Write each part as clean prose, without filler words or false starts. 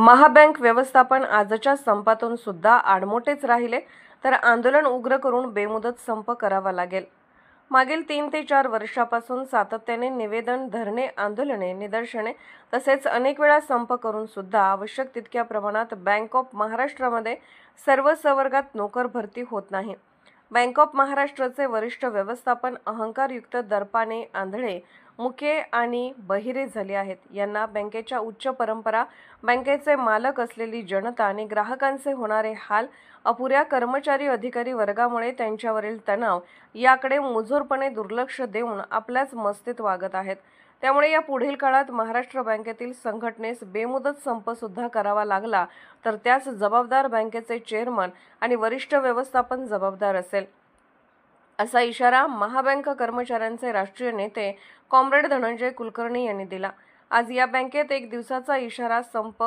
महाबँक व्यवस्थापन आजच्या संपातून सुद्धा आडमोठेच राहिले तर आंदोलन उग्र करून बेमुदत संप करावा लागेल। मागील 3 ते 4 वर्षापासून सातत्याने निवेदन, धरणे, आंदोलने, निदर्शने तसेच अनेक वेळा संप करून सुद्धा आवश्यक तितक्या प्रमाणात बँक ऑफ महाराष्ट्रामध्ये सर्व संवर्गात नोकर भरती होत नाही। बँक ऑफ महाराष्ट्राचे वरिष्ठ व्यवस्थापन अहंकारयुक्त, दर्पाने आंधळे, मुके आणि बहिरे झाले आहेत। यांना बँकेच्या उच्च परंपरा, बँकेचे मालक असलेली जनता आणि ग्राहकांचे होणारे हाल, अपुऱ्या कर्मचारी अधिकारी वर्गामुळे त्यांच्यावरील तणाव याकडे मुजोरपणे दुर्लक्ष देऊन आपल्याच मस्तीत वागत आहेत। त्यामुळे या पुढील काळात महाराष्ट्र बँकेतील संघटनेस बेमुदत संप सुद्धा करावा लागला तर त्यास जबाबदार बँकेचे चेअरमन आणि वरिष्ठ व्यवस्थापन जबाबदार असेल, असा इशारा महाबँक कर्मचाऱ्यांचे राष्ट्रीय नेते कॉम्रेड धनंजय कुलकर्णी यांनी दिला। आज या बँकेत एक दिवसाचा इशारा संप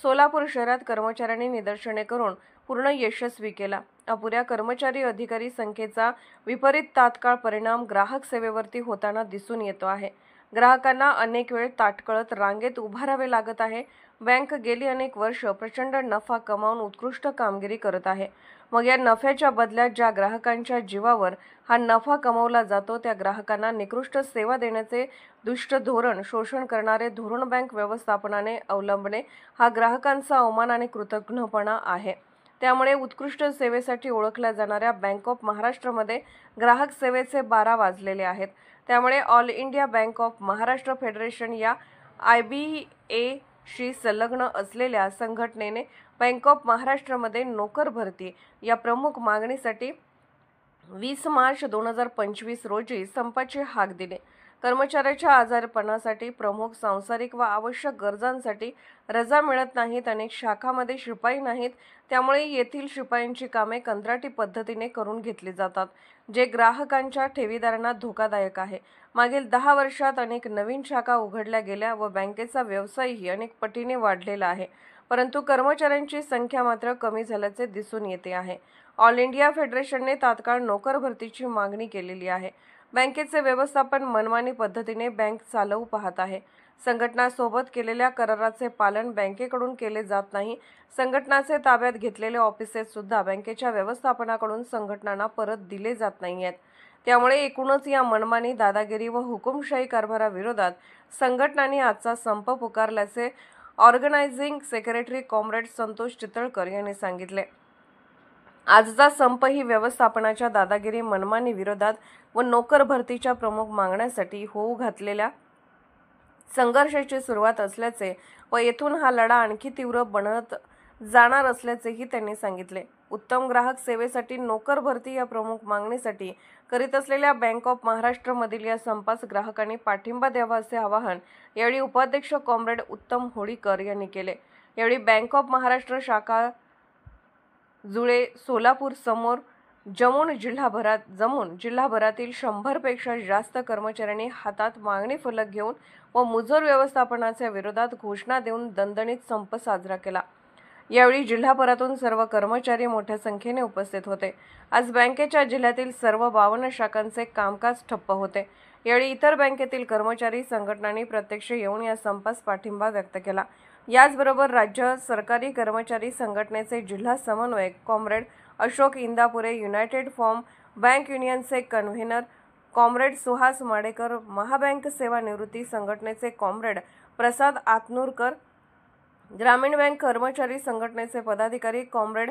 सोलापूर शहरात कर्मचाऱ्यांनी निदर्शने करून पूर्ण यशस्वी केला। अपुऱ्या कर्मचारी अधिकारी संख्येचा विपरीत तात्काळ परिणाम ग्राहक सेवेवरती होताना दिसून येतो आहे। ग्राहकांना अनेक वेळ ताटकळत रांगेत उभारावे लागत आहे। बँक गेली अनेक वर्ष प्रचंड नफा कमावून उत्कृष्ट कामगिरी करत आहे। मग या नफ्याच्या बदल्यात ज्या ग्राहकांच्या जीवावर हा नफा कमावला जातो त्या ग्राहकांना निकृष्ट सेवा देण्याचे दुष्ट धोरण, शोषण करणारे धोरण बँक व्यवस्थापनाने अवलंबणे हा ग्राहकांचा अवमान आणि कृतज्ञपणा आहे। त्यामुळे उत्कृष्ट सेवेसाठी ओळखल्या जाणाऱ्या बँक ऑफ महाराष्ट्रामध्ये ग्राहक सेवेचे 12 वाजलेले आहेत। त्यामुळे all India bank of Maharashtra federation या IBA शी संलग्न असलेल्या संघटनेने बँक ऑफ महाराष्ट्रामध्ये नोकर भरती या प्रमुख मागणीसाठी 20 मार्च 2025 रोजी संपाची हाक दिली। कर्मचाऱ्याच्या आजारपणासाठी, प्रमुख सांसारिक व आवश्यक गरजांसाठी रजा मिळत नाहीत। अनेक शाखांमध्ये शिपाई नाहीत, त्यामुळे येथील शिपायांची कामे कंत्राटी पद्धतीने करून घेतली जातात, जे ग्राहकांच्या ठेवीदारांना धोकादायक आहे। मागील 10 वर्षात अनेक नवीन शाखा उघडल्या गेल्या व बँकेचा व्यवसायही अनेक पटीने वाढलेला आहे, परंतु कर्मचाऱ्यांची संख्या मात्र कमी झाल्याचे दिसून येते आहे। ऑल इंडिया फेडरेशनने तात्काळ नोकर भरतीची मागणी केलेली आहे। बँकेचे व्यवस्थापन मनमानी पद्धतीने बँक चालवू पाहत आहे। संघटनासोबत केलेल्या कराराचे पालन बँकेकडून केले जात नाही। संघटनाचे ताब्यात घेतलेले ऑफिसेस सुद्धा बँकेच्या व्यवस्थापनाकडून संघटनांना परत दिले जात नाही आहेत। त्यामुळे एकूणच या मनमानी, दादागिरी व हुकुमशाही कारभाराविरोधात संघटनांनी आजचा संप पुकारल्याचे organising secretary comrade Santosh Chitalkar यांनी सांगितले। आजचा संप ही व्यवस्थापनाच्या दादागिरी, मनमानी विरोधात व नोकर भरतीच्या प्रमुख मागण्यांसाठी होऊ घातलेल्या संघर्षाची सुरुवात असल्याचे व येथून हा लढा आणखी तीव्र बनत जाणार असल्याचेही त्यांनी सांगितले। उत्तम ग्राहक सेवेसाठी नोकर भरती या प्रमुख मागणीसाठी करीत असलेल्या बँक ऑफ महाराष्ट्रमधील या संपास ग्राहकांनी पाठिंबा द्यावा असे आवाहन यावेळी उपाध्यक्ष कॉम्रेड उत्तम होळीकर यांनी केले। यावेळी बँक ऑफ महाराष्ट्र शाखा जुळे सोलापूर समोर जमून जिल्हाभरातील 100 पेक्षा जास्त कर्मचाऱ्यांनी हातात मागणी फलक घेऊन व मुजोर व्यवस्थापनाच्या विरोधात घोषणा देऊन दणदणीत संप साजरा केला। यावेळी जिल्हाभरातून सर्व कर्मचारी मोठ्या संख्येने उपस्थित होते। आज बँकेच्या जिल्ह्यातील सर्व 52 शाखांचे कामकाज ठप्प होते। यावेळी इतर बँकेतील कर्मचारी संघटनांनी प्रत्यक्ष येऊन या संपास पाठिंबा व्यक्त केला। याचबरोबर राज्य सरकारी कर्मचारी संघटनेचे जिल्हा समन्वयक comrade Ashok Indapure, United form bank युनियनचे कन्व्हेनर कॉम्रेड सुहास माडेकर, महाबँक सेवानिवृत्ती संघटनेचे कॉम्रेड प्रसाद आतनूरकर, ग्रामीण बँक कर्मचारी संघटनेचे पदाधिकारी कॉम्रेड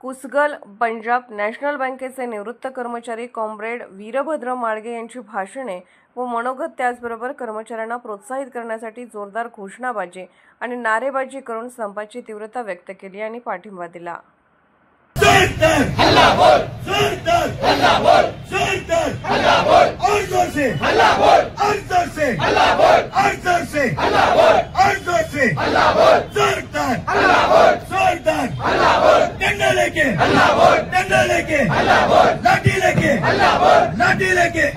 कुसगल, पंजाब नॅशनल बँकेचे निवृत्त कर्मचारी कॉम्रेड वीरभद्र माळगे यांची भाषणे व मनोगत, त्याचबरोबर कर्मचाऱ्यांना प्रोत्साहित करण्यासाठी जोरदार घोषणाबाजी आणि नारेबाजी करून संपाची तीव्रता व्यक्त केली आणि पाठिंबा दिला। लाठी लेके